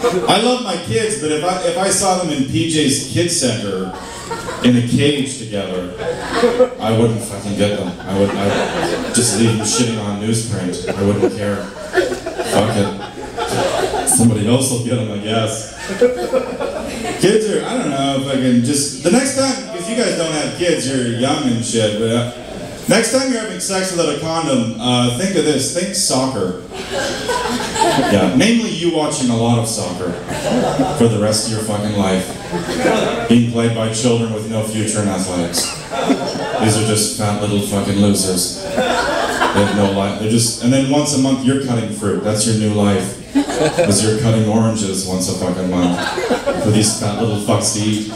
I love my kids, but if I saw them in PJ's Kids Center in a cage together, I wouldn't fucking get them. I'd just leave them shitting on newsprint. I wouldn't care. Fuck it. Somebody else will get them, I guess. Kids are, I don't know if I can just, the next time, because you guys don't have kids, you're young and shit, but next time you're having sex without a condom, think of this, think soccer. Yeah, namely you watching a lot of soccer for the rest of your fucking life. Being played by children with no future in athletics. These are just fat little fucking losers. They have no life. They're just, and then once a month you're cutting fruit. That's your new life. Because you're cutting oranges once a fucking month for these fat little fucks to eat.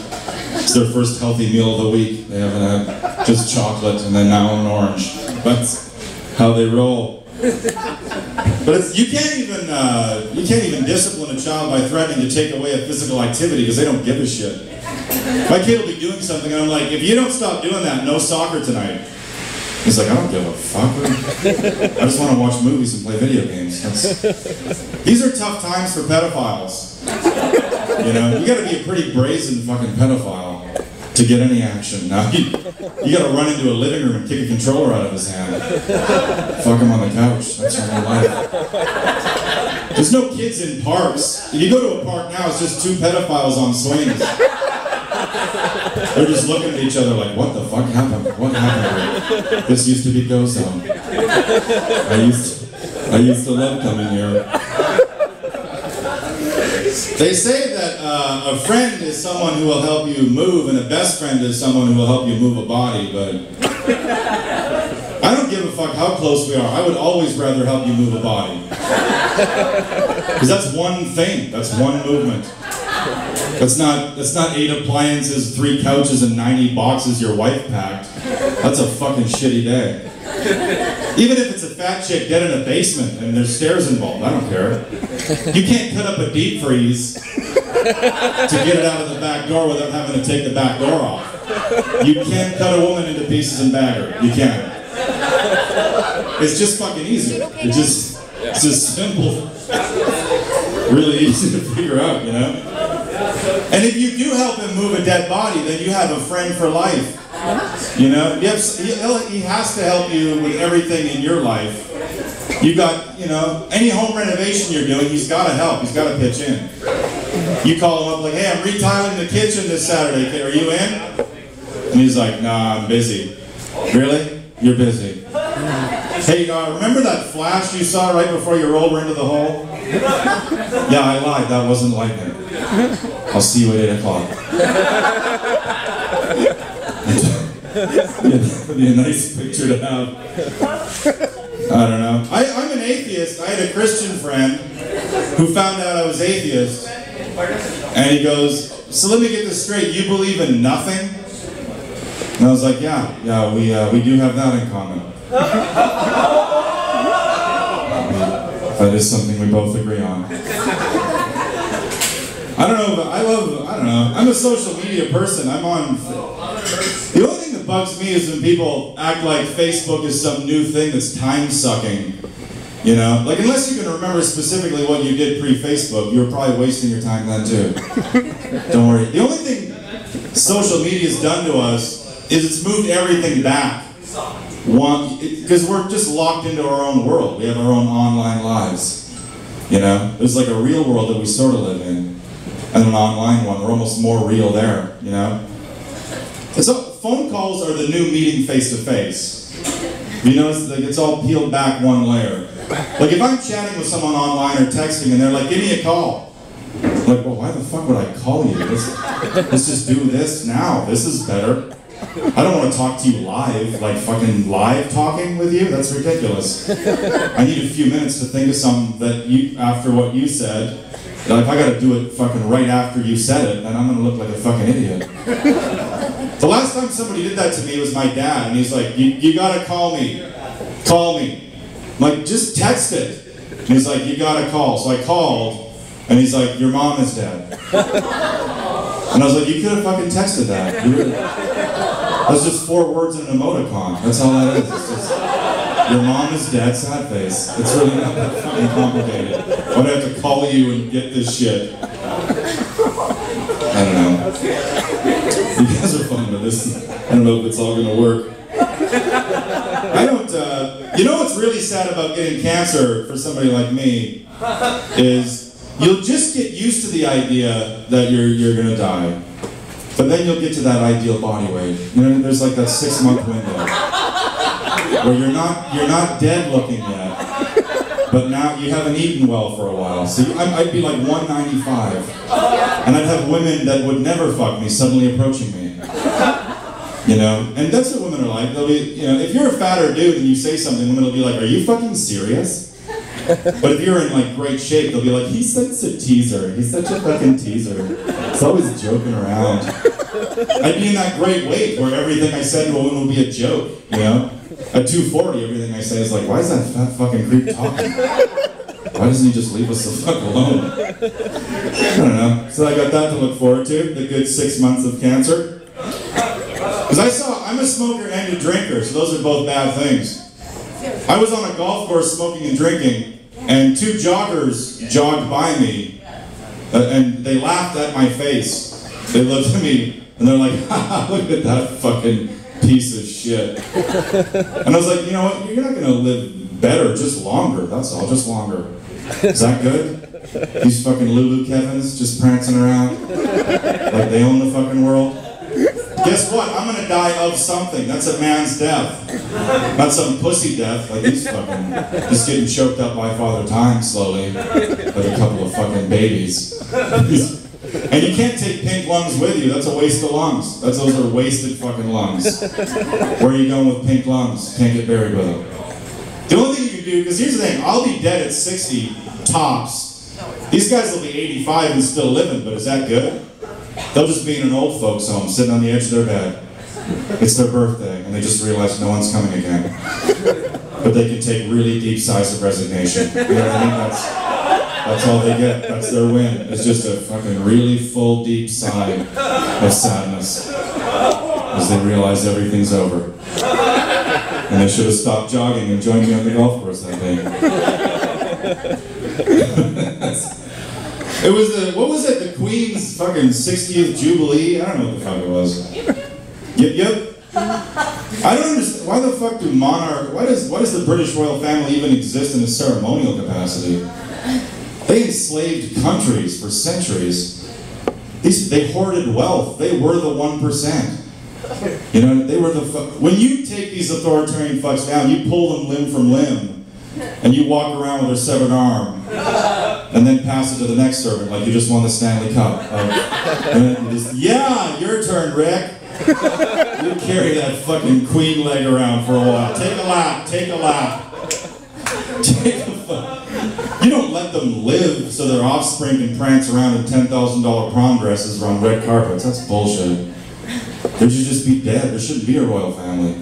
It's their first healthy meal of the week. They haven't had just chocolate and then now an orange. That's how they roll. But you can't even discipline a child by threatening to take away a physical activity because they don't give a shit. My kid will be doing something and I'm like, if you don't stop doing that, no soccer tonight. He's like, I don't give a fuck. I just want to watch movies and play video games. These are tough times for pedophiles. You know, you gotta be a pretty brazen fucking pedophile to get any action. Now, you gotta run into a living room and kick a controller out of his hand. Fuck him on the couch. That's your whole life. There's no kids in parks. If you go to a park now, it's just two pedophiles on swings. They're just looking at each other like, what the fuck happened? What happened here? This used to be Go Zone. I used to love coming here. They say that a friend is someone who will help you move, and a best friend is someone who will help you move a body, but I don't give a fuck how close we are. I would always rather help you move a body. Because that's one thing, that's one movement. That's not 8 appliances, 3 couches, and 90 boxes your wife packed. That's a fucking shitty day. Even if it's a fat chick dead in a basement and there's stairs involved, I don't care. You can't cut up a deep freeze to get it out of the back door without having to take the back door off. You can't cut a woman into pieces and bag her. You can't. It's just fucking easy. It's just simple. Really easy to figure out, you know? And if you do help him move a dead body, then you have a friend for life. You know, he has to help you with everything in your life. You got, you know, any home renovation you're doing, he's got to help. He's got to pitch in. You call him up like, hey, I'm retiling the kitchen this Saturday. Are you in? And he's like, nah, I'm busy. Really? You're busy. Hey, remember that flash you saw right before you rolled into the hole? Yeah, I lied. That wasn't lightning. I'll see you at 8 o'clock. It'd be a nice picture to have. I don't know. I'm an atheist. I had a Christian friend who found out I was atheist. And he goes, so let me get this straight. You believe in nothing? And I was like, yeah, we do have that in common. That is something we both agree on. I don't know, but I don't know. I'm a social media person. I'm on. The only thing that bugs me is when people act like Facebook is some new thing that's time-sucking. You know? Like, unless you can remember specifically what you did pre-Facebook, you were probably wasting your time then too. Don't worry. The only thing social media's done to us is it's moved everything back. Because we're just locked into our own world. We have our own online lives. You know? There's like a real world that we sort of live in. And an online one, we're almost more real there, you know? And so phone calls are the new meeting face-to-face. You notice like it's all peeled back one layer. Like if I'm chatting with someone online or texting and they're like, give me a call. I'm like, well, why the fuck would I call you? Let's just do this now. This is better. I don't want to talk to you live, like fucking live talking with you. That's ridiculous. I need a few minutes to think of something that after what you said. If I gotta do it fucking right after you said it, then I'm gonna look like a fucking idiot. The last time somebody did that to me was my dad, and he's like, you gotta call me. Call me. I'm like, just text it. And he's like, you gotta call. So I called, and he's like, your mom is dead. And I was like, you could have fucking texted that. That's just 4 words in an emoticon. That's all that is. It's just, your mom is dead, sad face. It's really not that fucking complicated. Why do I have to call you and get this shit? I don't know. You guys are fun with this. I don't know if it's all gonna work. I don't, you know what's really sad about getting cancer for somebody like me is you'll just get used to the idea that you're gonna die. But then you'll get to that ideal body weight. You know, there's like that 6-month window where you're not dead looking yet, but now you haven't eaten well for a while. So I'd be like 195, and I'd have women that would never fuck me suddenly approaching me. You know, and that's what women are like. They'll be, you know, if you're a fatter dude and you say something, women will be like, "Are you fucking serious?" But if you're in like great shape, they'll be like, "He's such a teaser. He's such a fucking teaser. He's always joking around." I'd be in that great weight where everything I said to a woman would be a joke, you know? At 240, everything I say is like, why is that fat fucking creep talking? Why doesn't he just leave us the fuck alone? I don't know. So I got that to look forward to, the good 6 months of cancer. Because I'm a smoker and a drinker, so those are both bad things. I was on a golf course smoking and drinking, and 2 joggers jogged by me, and they laughed at my face. They looked at me, and they're like, haha, look at that fucking piece of shit. And I was like, you know what, you're not gonna live better, just longer, that's all, just longer. Is that good? These fucking Lulu Kevins just prancing around like they own the fucking world. Guess what? I'm gonna die of something. That's a man's death. Not some pussy death, like he's fucking just getting choked up by Father Time slowly, like a couple of fucking babies. And you can't take pink lungs with you. That's a waste of lungs. Those are wasted fucking lungs. Where are you going with pink lungs? Can't get buried with them. The only thing you can do, because here's the thing, I'll be dead at 60 tops. These guys will be 85 and still living, but is that good? They'll just be in an old folks home, sitting on the edge of their bed. It's their birthday, and they just realize no one's coming again. But they can take really deep sighs of resignation. You know what I mean? That's all they get. That's their win. It's just a fucking really full, deep sigh of sadness as they realize everything's over. And they should have stopped jogging and joined me on the golf course that day. It was what was it? The Queen's fucking 60th Jubilee? I don't know what the fuck it was. Yep. I don't understand, why the fuck do why does the British royal family even exist in a ceremonial capacity? They enslaved countries for centuries. They hoarded wealth. They were the 1%. You know, they were when you take these authoritarian fucks down, you pull them limb from limb, and you walk around with their severed arm, and then pass it to the next servant like you just won the Stanley Cup. And then you just, yeah, your turn, Rick. You carry that fucking queen leg around for a while. Take a lap, take a lap. You don't let them live so their offspring can prance around in $10,000 prom dresses or on red carpets. That's bullshit. They should just be dead. There shouldn't be a royal family.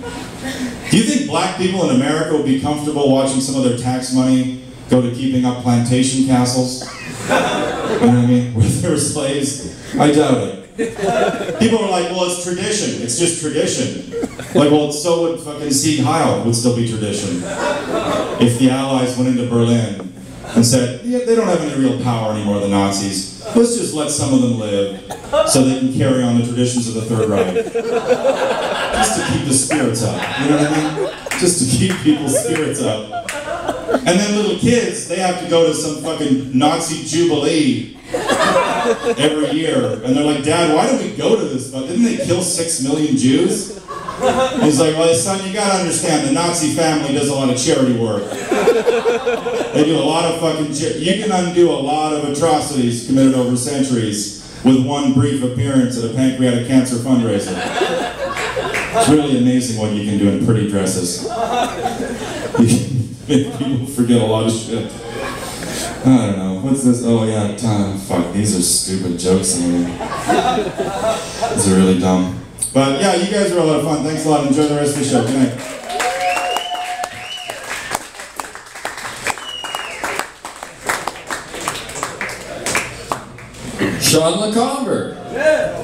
Do you think black people in America would be comfortable watching some of their tax money go to keeping up plantation castles? You know what I mean? Where they were slaves? I doubt it. People are like, well, it's tradition. It's just tradition. Like, well, so would fucking Sieg Heil would still be tradition. If the Allies went into Berlin and said, yeah, they don't have any real power anymore, the Nazis. Let's just let some of them live so they can carry on the traditions of the Third Reich. Just to keep the spirits up. You know what I mean? Just to keep people's spirits up. And then little kids, they have to go to some fucking Nazi Jubilee every year. And they're like, Dad, why did we go to this? Didn't they kill 6 million Jews? And he's like, well, son, you gotta understand, the Nazi family does a lot of charity work. They do a lot of fucking you can undo a lot of atrocities committed over centuries with one brief appearance at a pancreatic cancer fundraiser. It's really amazing what you can do in pretty dresses. You can make people forget a lot of shit. I don't know. What's this? Oh yeah, time. Fuck, these are stupid jokes. These are really dumb. But yeah, you guys are a lot of fun. Thanks a lot. Enjoy the rest of the show. Good night. Shawn Macomber. Yeah.